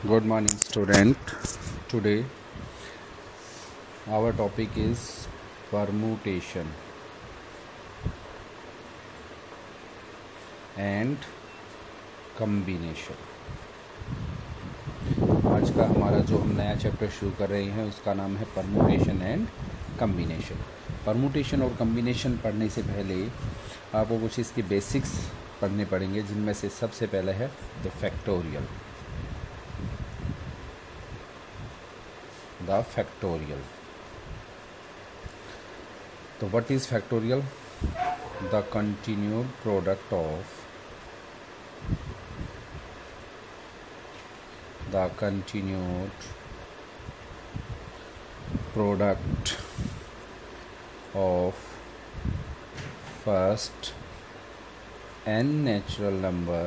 Good morning, student. Today, our topic is permutation and combination. आज का हमारा जो हम नया चैप्टर शुरू कर रहे हैं उसका नाम है परमुटेशन एंड कम्बिनेशन. परमुटेशन और कम्बिनेशन पढ़ने से पहले आपको कुछ इसके बेसिक्स पढ़ने पड़ेंगे, जिनमें से सबसे पहले है the factorial. The factorial. So what is factorial? The continued product of first n natural number.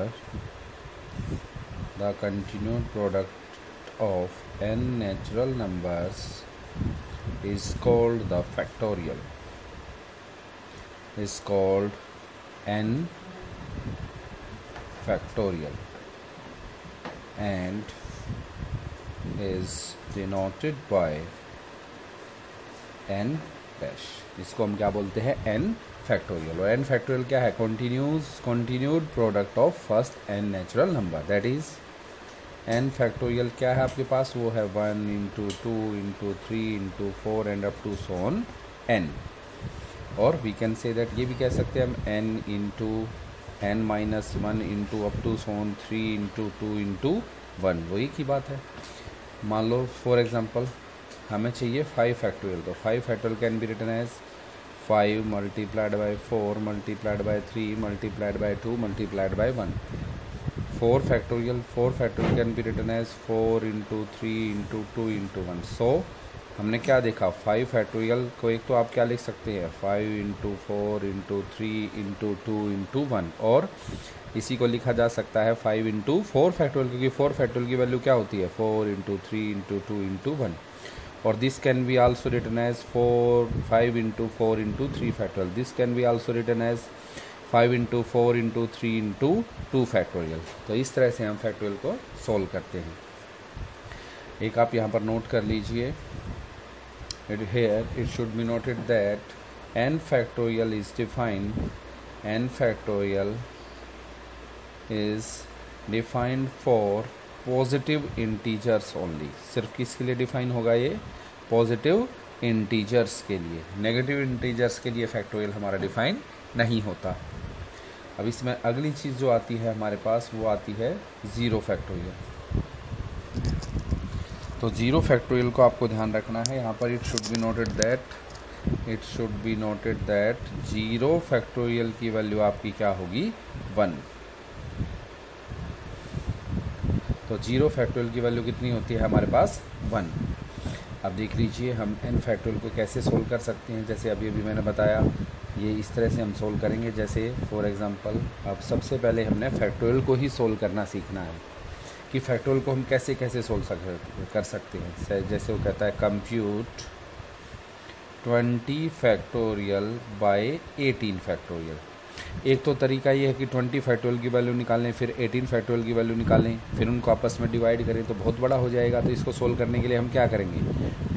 The continued product of n natural numbers is called the factorial. Is called n factorial and is denoted by n dash. इसको हम क्या बोलते हैं? n factorial. और n factorial क्या है? continued product of first n natural number. That is n factorial क्या है आपके पास? वो है 1 into 2 into 3 into 4 and up to so on n. और वी कैन से दैट, ये भी कह सकते हैं हम n into n minus 1 into up to so on 3 into 2 into 1. वही की बात है. मान लो फॉर एग्जांपल हमें चाहिए 5 फैक्टोरियल. तो 5 factorial can be written as 5 multiplied by 4 multiplied by 3 multiplied by 2 multiplied by 1. 4 factorial can be written as 4 into 3 into 2 into 1. So हमने क्या देखा? 5 फैक्टोरियल को एक तो आप क्या लिख सकते हैं? 5 इंटू 4 इंटू 3 इंटू 2 इंटू 1. और इसी को लिखा जा सकता है 5 इंटू 4 फैक्टोरियल, क्योंकि 4 फैक्टोरियल की वैल्यू क्या होती है? 4 इंटू 3 इंटू 2 इंटू 1. और this can be also written as 5 into 4 into 3 factorial. This can be also written as 5 into 4 into 3 into 2 factorial. तो इस तरह से हम फैक्टोरियल को सोल्व करते हैं. एक आप यहाँ पर नोट कर लीजिए. It should be noted that n factorial is defined. n factorial is defined for positive integers only. सिर्फ किसके लिए डिफाइन होगा? ये पॉजिटिव इंटीजर्स के लिए. नेगेटिव इंटीजर्स के लिए फैक्टोरियल हमारा डिफाइन नहीं होता. अब इसमें अगली चीज़ जो आती है हमारे पास, वो आती है ज़ीरो फैक्टोरियल. तो ज़ीरो फैक्टोरियल को आपको ध्यान रखना है. यहाँ पर it should be noted that zero factorial की वैल्यू आपकी क्या होगी? 1. तो ज़ीरो फैक्टोरियल की वैल्यू कितनी होती है हमारे पास? 1. अब देख लीजिए हम n फैक्टोरियल को कैसे सोल्व कर सकते हैं. जैसे अभी मैंने बताया, ये इस तरह से हम सोल्व करेंगे. जैसे फॉर एग्जांपल अब सबसे पहले हमने फैक्टोरियल को ही सोल्व करना सीखना है कि फैक्टोरियल को हम कैसे कैसे सोल्व कर सकते हैं. जैसे वो कहता है कंप्यूट 20 फैक्टोरियल बाय 18 फैक्टोरियल. एक तो तरीका ये है कि 20 फैक्टोरियल की वैल्यू निकालें, फिर 18 फैक्टोरियल की वैल्यू निकालें, फिर उनको आपस में डिवाइड करें तो बहुत बड़ा हो जाएगा. तो इसको सोल्व करने के लिए हम क्या करेंगे?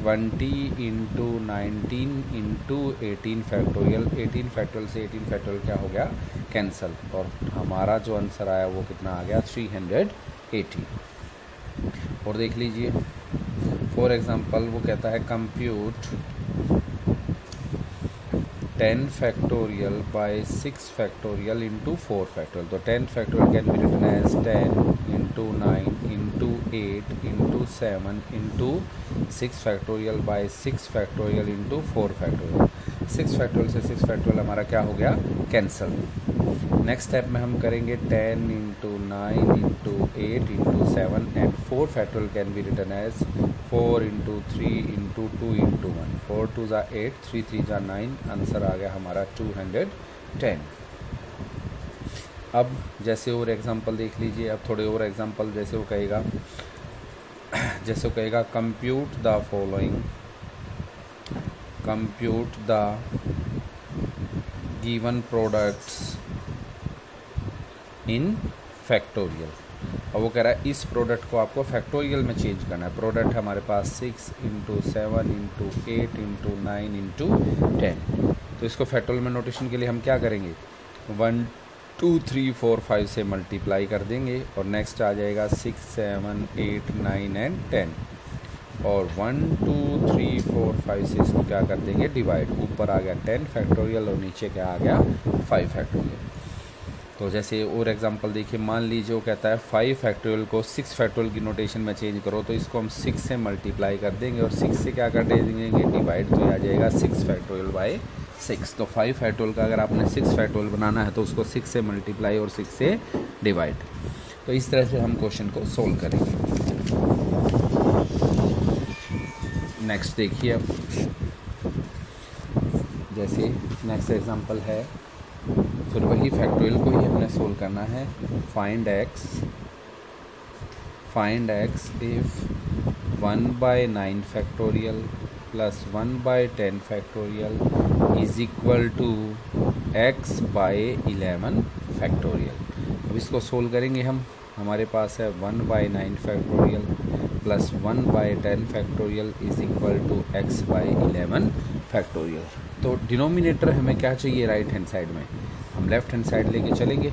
20 इंटू 19 इंटू 18 फैक्टोरियल. 18 फैक्टोरियल से 18 फैक्टोरियल क्या हो गया? कैंसल. और हमारा जो आंसर आया वो कितना आ गया? 380. और देख लीजिए फॉर एग्जांपल वो कहता है compute 10 factorial by 6 factorial into 4 factorial. तो 10 factorial can be written as 10 into 9 into 8 into 7 into 6 factorial by 6 factorial into 4 factorial. 6 factorial से 6 फैक्टोरियल हमारा क्या हो गया? कैंसल. नेक्स्ट स्टेप में हम करेंगे 10 into 9 into 8 into 7 and 4 factorial can be written as 4 into 3 into 2 into 1. 4 2 ज़ा 8, 3 3 ज़ा 9. आंसर आ गया हमारा 210. अब जैसे और एग्जांपल देख लीजिए. अब थोड़े और एग्जांपल जैसे वो कहेगा compute the following. compute the given products in factorial. अब और वो कह रहा है इस प्रोडक्ट को आपको फैक्टोरियल में चेंज करना है। प्रोडक्ट हमारे पास 6 इंटू 7 इंटू 8 इंटू 9 इंटू 10। तो इसको फैक्टोरियल में नोटेशन के लिए हम क्या करेंगे, 1 2 3 4 5 से मल्टीप्लाई कर देंगे और नेक्स्ट आ जाएगा 6 7 8 9 एंड 10 और 1 2 3 4 5 से इसको क्या कर देंगे डिवाइड। ऊपर आ गया 10 फैक्टोरियल और नीचे क्या आ गया 5 फैक्टोरियल। तो जैसे और एग्जांपल देखिए, मान लीजिए वो कहता है 5 फैक्टोरियल को 6 फैक्टोरियल की नोटेशन में चेंज करो, तो इसको हम 6 से मल्टीप्लाई कर देंगे और 6 से क्या कर देंगे डिवाइड, तो ये आ जाएगा 6 फैक्टोरियल बाय 6। तो 5 फैक्टोरियल का अगर आपने 6 फैक्टोरियल बनाना है तो उसको 6 से मल्टीप्लाई और 6 से डिवाइड। तो इस तरह से हम क्वेश्चन को सोल्व करेंगे। नेक्स्ट देखिए, अब जैसे नेक्स्ट एग्जांपल है, फिर वही फैक्टोरियल को ही हमने सोल्व करना है। Find x if 1/9 factorial plus 1/10 factorial is equal to x/11 factorial. अब इसको सोल्व करेंगे हम। हमारे पास है 1/9 factorial plus 1/10 factorial is equal to x/11 factorial. तो डिनोमिनेटर हमें क्या चाहिए, राइट हैंड साइड में, हम लेफ़्ट हैंड साइड लेके चलेंगे।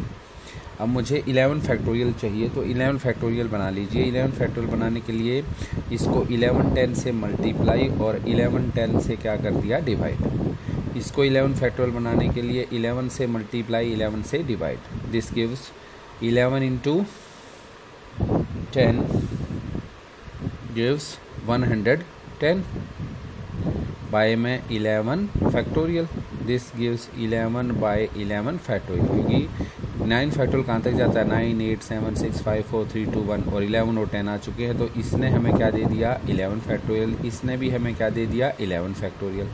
अब मुझे 11 फैक्टोरियल चाहिए, तो 11 फैक्टोरियल बना लीजिए। 11 फैक्टोरियल बनाने के लिए इसको 11 10 से मल्टीप्लाई और 11 10 से क्या कर दिया डिवाइड। इसको 11 फैक्टोरियल बनाने के लिए 11 से मल्टीप्लाई 11 से divide. This gives 11 into 10 gives 110 by में 11 फैक्टोरियल। दिस गिव्स 11/11 फैक्टोरियल, क्योंकि 9 फैक्टोरियल कहाँ तक जाता है, 9 8 7 6 5 4 3 2 1 और 11 और 10 आ चुके हैं। तो इसने हमें क्या दे दिया 11 फैक्टोरियल, इसने भी हमें क्या दे दिया 11 फैक्टोरियल।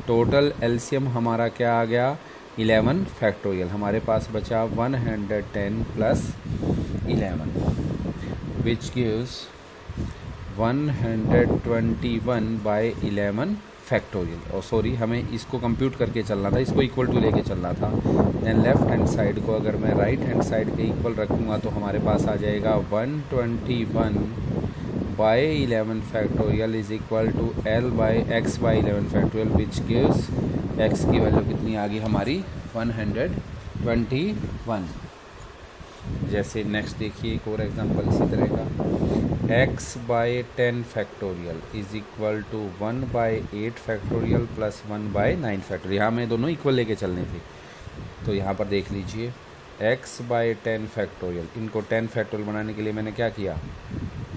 टोटल एलसीएम हमारा क्या आ गया 11 फैक्टोरियल। हमारे पास बचा 110 प्लस 11 विच गिव्स 121/11 फैक्टोरियल। और सॉरी, हमें इसको कंप्यूट करके चलना था, इसको इक्वल टू लेके चलना था। देन लेफ्ट हैंड साइड को अगर मैं राइट हैंड साइड के इक्वल रखूँगा तो हमारे पास आ जाएगा 121/11 factorial is equal to x/11 factorial which gives x की वैल्यू कितनी आ गई हमारी 121। जैसे नेक्स्ट देखिए एक और एग्जांपल इसी तरह का, x/10 factorial is equal to 1/8 factorial plus 1/9 factorial. यहाँ हमें दोनों इक्वल लेके चलने थे, तो यहाँ पर देख लीजिए x/10 फैक्टोरियल, इनको 10 फैक्टोरियल बनाने के लिए मैंने क्या किया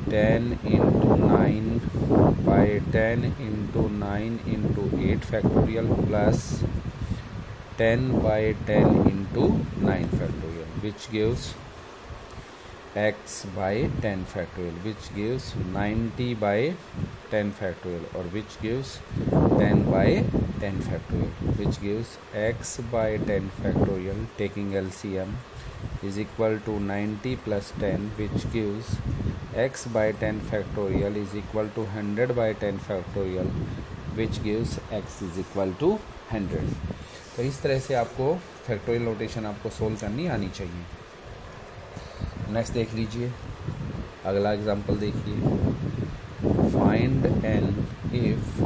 10 into 9/10 into 9 into 8 factorial plus 10/10 into 9 factorial which gives x/10 factorial which gives 90/10 factorial or which gives 10/10 factorial which gives x/10 factorial taking LCM is equal to 90 plus 10 which gives x/10 factorial is equal to 100/10 factorial which gives x is equal to 100। तो इस तरह से आपको factorial notation आपको solve करनी आनी चाहिए। Next देख लीजिए, अगला एग्जांपल देखिए, find n if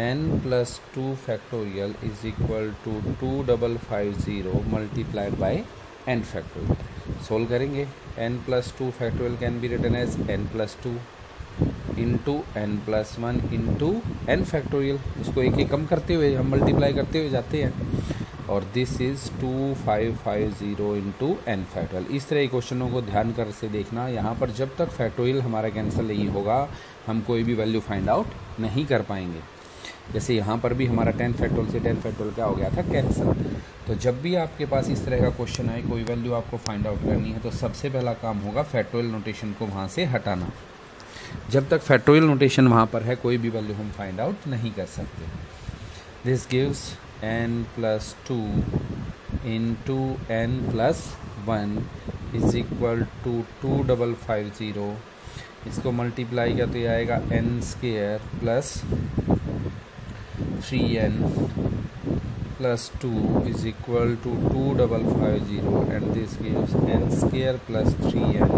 n plus 2 factorial is equal to 2550 multiplied by n factorial. Solve करेंगे, n plus 2 factorial can be written as n plus 2 into n plus 1 into n factorial. इसको एक कम करते हुए हम मल्टीप्लाई करते हुए जाते हैं और this is 2550 into n factorial. इस तरह के क्वेश्चनों को ध्यान कर से देखना। यहाँ पर जब तक फैक्टोरियल हमारा कैंसिल नहीं होगा हम कोई भी वैल्यू फाइंड आउट नहीं कर पाएंगे। जैसे यहाँ पर भी हमारा 10 फैक्टोरियल से 10 फैक्टोरियल क्या हो गया था कैंसिल। तो जब भी आपके पास इस तरह का क्वेश्चन आए, कोई वैल्यू आपको फाइंड आउट करनी है, तो सबसे पहला काम होगा फैक्टोरियल नोटेशन को वहाँ से हटाना। जब तक फैक्टोरियल नोटेशन वहाँ पर है कोई भी वैल्यू हम फाइंड आउट नहीं कर सकते। This gives n plus 2 into n plus 1 is equal to 2550। इसको मल्टीप्लाई किया तो ये आएगा n square plus 3n plus 2 is equal to 2550 and this gives n square plus 3n,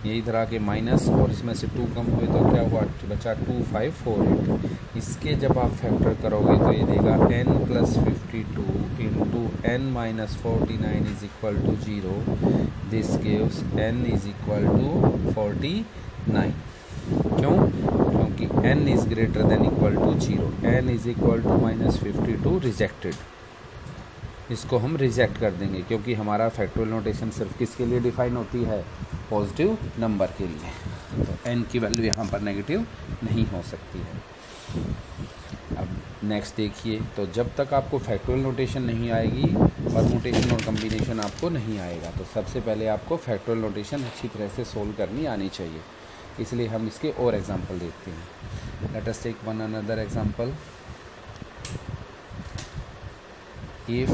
ये इधर आके माइनस और इसमें से 2 कम हुए तो क्या हुआ, बचा 2548। इसके जब आप फैक्टर करोगे तो ये देगा n plus 52 into n minus 49 is equal to 0, this gives n is equal to 49। क्यों? क्योंकि n is greater than equal to 0, n is equal to minus 52 rejected, इसको हम रिजेक्ट कर देंगे क्योंकि हमारा फैक्टोरियल नोटेशन सिर्फ किसके लिए डिफाइन होती है, पॉजिटिव नंबर के लिए। तो n की वैल्यू यहाँ पर नेगेटिव नहीं हो सकती है। अब नेक्स्ट देखिए, तो जब तक आपको फैक्टोरियल नोटेशन नहीं आएगी परमुटेशन और कम्बिनेशन आपको नहीं आएगा। तो सबसे पहले आपको फैक्टोरियल नोटेशन अच्छी तरह से सोल्व करनी आनी चाहिए, इसलिए हम इसके और एग्जांपल देखते हैं। Let us take one another example. If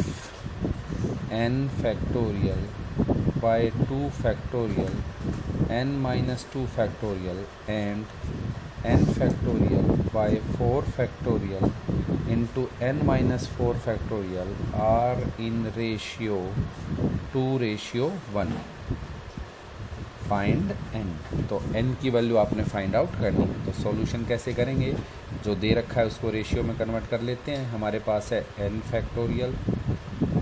n factorial by 2 factorial n minus 2 factorial and n factorial by 4 factorial into n minus 4 factorial are in ratio 2:1, find n। तो n की वैल्यू आपने find out करनी है। तो solution कैसे करेंगे, जो दे रखा है उसको रेशियो में कन्वर्ट कर लेते हैं। हमारे पास है n factorial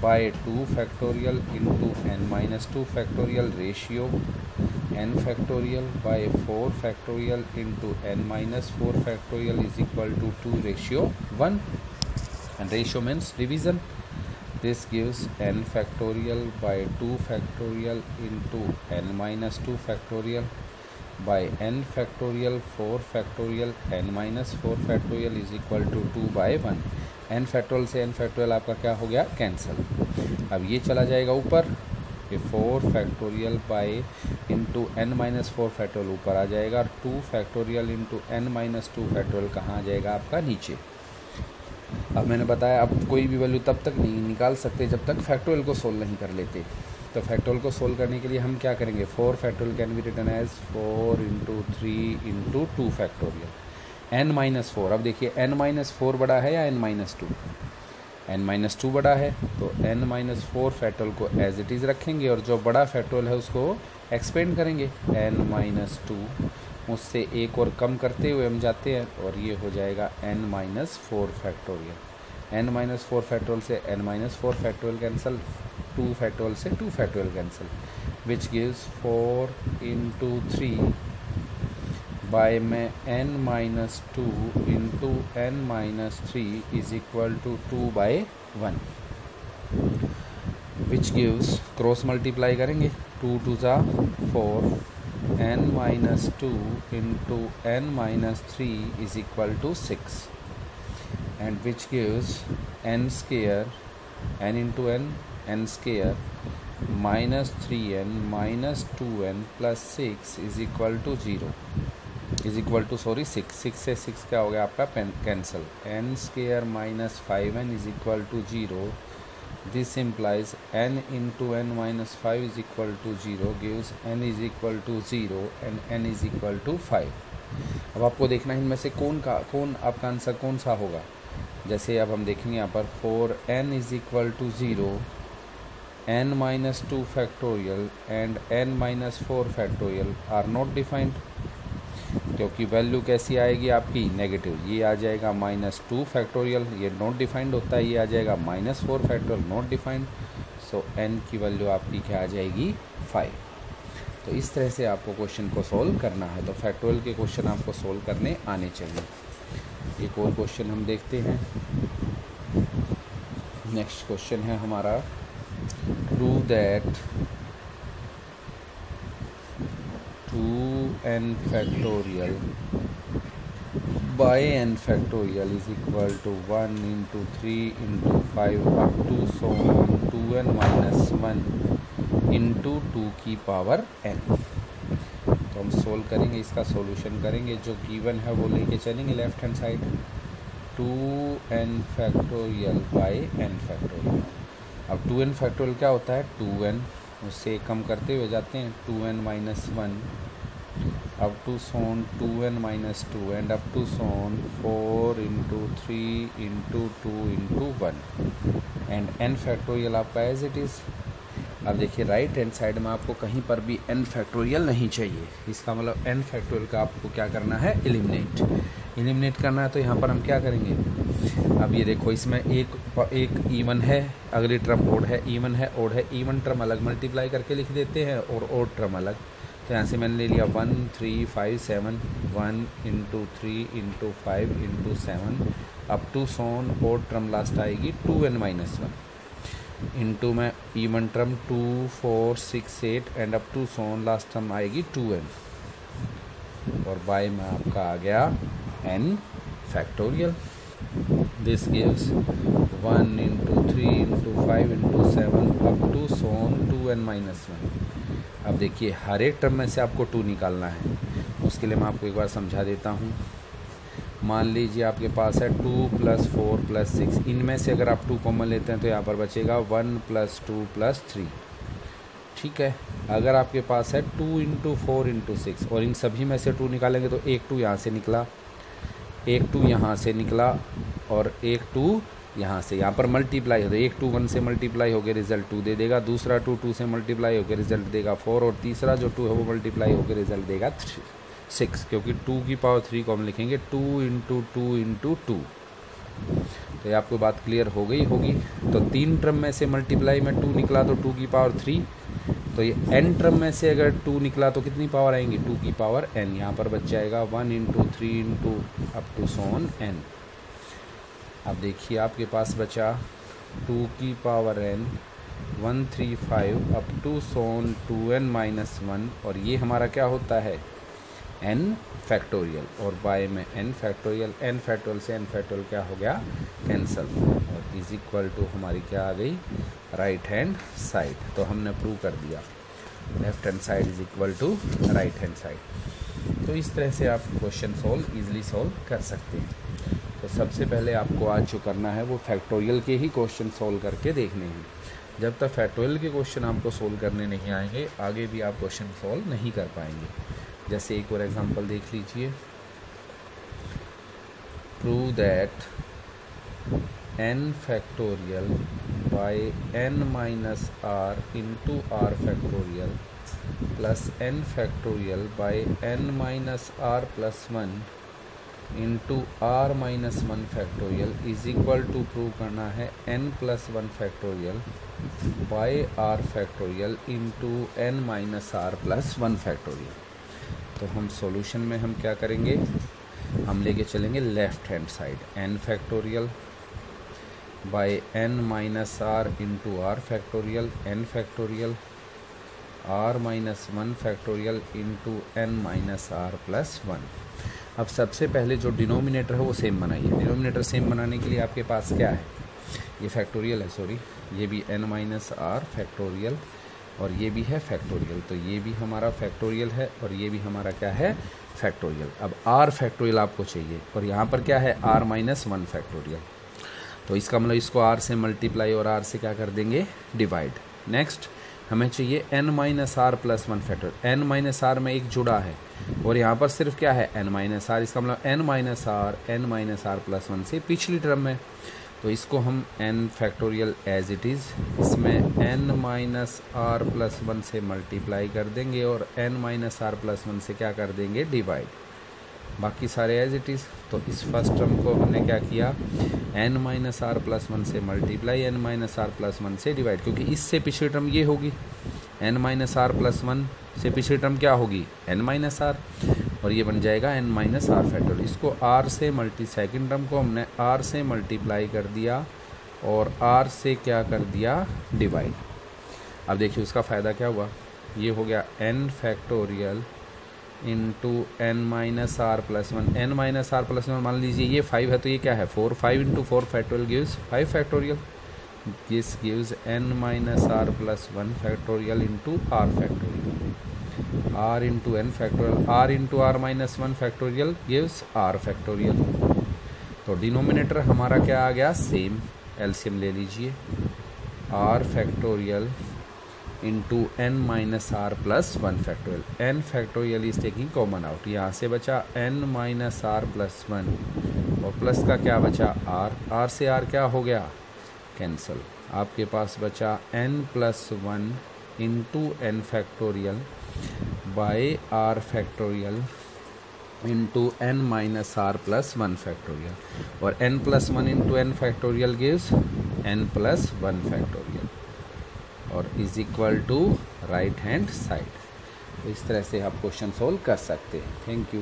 by 2 factorial into n minus 2 factorial ratio n factorial by 4 factorial into n minus 4 factorial is equal to 2:1, and ratio means division. This gives n factorial by 2 factorial into n minus 2 factorial by n factorial 4 factorial n minus 4 factorial is equal to 2/1। n factorial से n factorial आपका क्या हो गया, cancel. अब ये चला जाएगा ऊपर, ये 4 factorial by into n minus 4 factorial ऊपर आ जाएगा और 2 factorial into n minus 2 factorial कहाँ आ जाएगा आपका, नीचे। अब मैंने बताया अब कोई भी वैल्यू तब तक नहीं निकाल सकते जब तक फैक्टोरियल को सोल्व नहीं कर लेते। तो फैक्टोरियल को सोल्व करने के लिए हम क्या करेंगे, 4 factorial can be written as 4 into 3 into 2 factorial n minus 4। अब देखिए n माइनस 4 बड़ा है या n माइनस 2, n माइनस 2 बड़ा है, तो n माइनस 4 फैक्टोरियल को एज इट इज़ रखेंगे और जो बड़ा फैक्टोरियल है उसको एक्सपेंड करेंगे। n माइनस 2 उससे एक और कम करते हुए हम जाते हैं और ये हो जाएगा n minus 4 factorial. n minus 4 factorial से n minus 4 factorial cancel, 2 factorial से 2 factorial cancel, which gives 4 into 3 by में n minus 2 into n minus 3 is equal to 2/1, which gives, cross multiply करेंगे, 2 2 जा 4, n minus 2 into n minus 3 is equal to 6, and which gives n square, n into n square minus 3n minus 2n plus 6 is equal to 0, is equal to 6 से 6 क्या हो गया आपका, cancel, n square minus 5n is equal to 0। This implies n into n minus 5 is equal to 0 gives n is equal to 0 and n is equal to 5। अब आपको देखना है इनमें से कौन आपका आंसर कौन सा होगा। जैसे अब हम देखेंगे यहाँ पर 4n is equal to 0, n minus 2 factorial and n minus 4 factorial are not defined, क्योंकि वैल्यू कैसी आएगी आपकी, नेगेटिव। ये आ जाएगा माइनस 2 फैक्टोरियल, ये नॉट डिफाइंड होता है, ये आ जाएगा minus 4 factorial, not defined. So n की वैल्यू आपकी क्या आ जाएगी, 5। तो इस तरह से आपको क्वेश्चन को सोल्व करना है। तो फैक्टोरियल के क्वेश्चन आपको सोल्व करने आने चाहिए। एक और क्वेश्चन हम देखते हैं। नेक्स्ट क्वेश्चन है हमारा, prove that 2n factorial by n factorial is equal to 1 into 3 into 5 up to so on 2n minus 1 into 2 की पावर n। तो हम सोल्व करेंगे, इसका सॉल्यूशन करेंगे, जो गिवन है वो लेके चलेंगे left hand side, 2n factorial by n factorial। अब 2n factorial क्या होता है, 2n, उससे कम करते हुए जाते हैं, 2n minus 1 up to so on 2n minus 2 and up to so on 4 into 3 into 2 into 1 and n factorial आपका एज इट इज़। अब देखिए राइट हैंड साइड में आपको कहीं पर भी n फैक्टोरियल नहीं चाहिए, इसका मतलब n फैक्टोरियल का आपको क्या करना है, एलिमिनेट करना है। तो यहाँ पर हम क्या करेंगे, अब ये देखो इसमें एक इवन है, अगली टर्म ओड है, इवन है ओड है, इवन टर्म अलग मल्टीप्लाई करके लिख देते हैं और ओड टर्म अलग। तो यहाँ से मैंने ले लिया 1 3 5 7 1 into 3 into 5 into 7 up to so on odd term last आएगी 2n माइनस 1 इंटू में even term 2 4 6 8 and up to so on last term आएगी 2n और बाय में आपका आ गया n factorial. This gives 1 into 3 into 5 into 7 up to so on 2n minus 1। अब देखिए हर एक टर्म में से आपको 2 निकालना है, उसके लिए मैं आपको एक बार समझा देता हूँ। मान लीजिए आपके पास है 2 प्लस 4 प्लस 6, इनमें से अगर आप 2 कॉमन लेते हैं तो यहाँ पर बचेगा 1 प्लस 2 प्लस 3, ठीक है। अगर आपके पास है 2 इंटू 4 इंटू 6 और इन सभी में से 2 निकालेंगे तो एक 2 यहाँ से निकला, एक 2 यहाँ से निकला और एक 2 यहाँ से, यहाँ पर मल्टीप्लाई हो तो एक 2 1 से मल्टीप्लाई होकर रिजल्ट 2 दे देगा, दूसरा 2 2 से मल्टीप्लाई होकर रिजल्ट देगा 4 और तीसरा जो 2 है वो मल्टीप्लाई होकर रिजल्ट देगा 6, क्योंकि 2 की पावर 3 को हम लिखेंगे 2 इंटू 2 इंटू 2। तो ये आपको बात क्लियर हो गई होगी। तो 3 टर्म में से मल्टीप्लाई में 2 निकला तो 2 की पावर 3, तो ये n टर्म में से अगर 2 निकला तो कितनी पावर आएंगी, 2 की पावर n। यहाँ पर बच जाएगा 1 into 3 into up to so on n। अब देखिए आपके पास बचा 2 की power n 135 up to so on 2n minus 1 और ये हमारा क्या होता है n फैक्टोरियल और बाय में n फैक्टोरियल से n फैक्टोरियल क्या हो गया, कैंसल और इज इक्वल टू हमारी क्या आ गई, राइट हैंड साइड। तो हमने प्रूव कर दिया left hand side is equal to right hand side. तो इस तरह से आप क्वेश्चन ईजिली सॉल्व कर सकते हैं। तो सबसे पहले आपको आज जो करना है वो फैक्टोरियल के ही क्वेश्चन सॉल्व करके देखने हैं। जब तक फैक्टोरियल के क्वेश्चन आपको सोल्व करने नहीं आएंगे आगे भी आप क्वेश्चन सॉल्व नहीं कर पाएंगे। जैसे एक और एग्जांपल देख लीजिए, prove that n factorial by n minus r into r factorial plus n factorial by n minus r plus 1 into r minus 1 factorial is equal to prove करना है n plus 1 factorial by r factorial into n minus r plus 1 factorial. तो हम solution में हम क्या करेंगे, हम लेके चलेंगे left hand side n factorial by n minus r into r factorial n factorial r minus 1 factorial into n minus r plus 1। अब सबसे पहले जो डिनोमिनेटर है वो सेम बनाइए। डिनोमिनेटर सेम बनाने के लिए आपके पास क्या है, ये फैक्टोरियल है, सॉरी ये भी n माइनस r फैक्टोरियल और ये भी है फैक्टोरियल। तो ये भी हमारा फैक्टोरियल है और ये भी हमारा क्या है, फैक्टोरियल। अब r फैक्टोरियल आपको चाहिए और यहाँ पर क्या है, r माइनस 1 फैक्टोरियल। तो इसका मतलब इसको r से मल्टीप्लाई और r से क्या कर देंगे, डिवाइड। नेक्स्ट हमें चाहिए n minus r plus 1 factorial. n minus r में एक जुड़ा है और यहाँ पर सिर्फ क्या है, n माइनस r, इसका मतलब n माइनस r प्लस 1 से पिछली टर्म में। तो इसको हम n factorial as it is, इसमें n माइनस r प्लस 1 से मल्टीप्लाई कर देंगे और n माइनस r प्लस 1 से क्या कर देंगे, डिवाइड। बाकी सारे एज इट इज़। तो इस फर्स्ट टर्म को हमने क्या किया, n माइनस r प्लस 1 से multiply n minus r plus 1 से डिवाइड, क्योंकि इससे पिछली टर्म ये होगी, n माइनस r प्लस 1 से पिछली टर्म क्या होगी, n माइनस r और ये बन जाएगा n माइनस r फैक्टोरियल। इसको r से सेकेंड टर्म को हमने r से मल्टीप्लाई कर दिया और r से क्या कर दिया, डिवाइड। अब देखिए उसका फ़ायदा क्या हुआ, ये हो गया n factorial into n minus r plus 1। n minus r plus 1 मान लीजिए ये 5 है तो ये क्या है, 4। 5 into 4 factorial gives 5 factorial. This gives n minus r plus 1 factorial into r factorial. r into n factorial, r into r minus 1 factorial gives r factorial. तो denominator हमारा क्या आ गया, सेम। एलसीएम ले लीजिए, r factorial into n minus r plus 1 factorial. N factorial is taking common out. यहाँ से बचा एन माइनस आर प्लस 1 और प्लस का क्या बचा आर. आर से आर क्या हो गया कैंसल. आपके पास बचा n plus 1 into n factorial by r factorial into n minus r plus 1 factorial. और n plus 1 into n factorial gives n plus 1 factorial और is equal to right hand side. तो इस तरह से आप क्वेश्चन सोल्व कर सकते हैं. Thank you.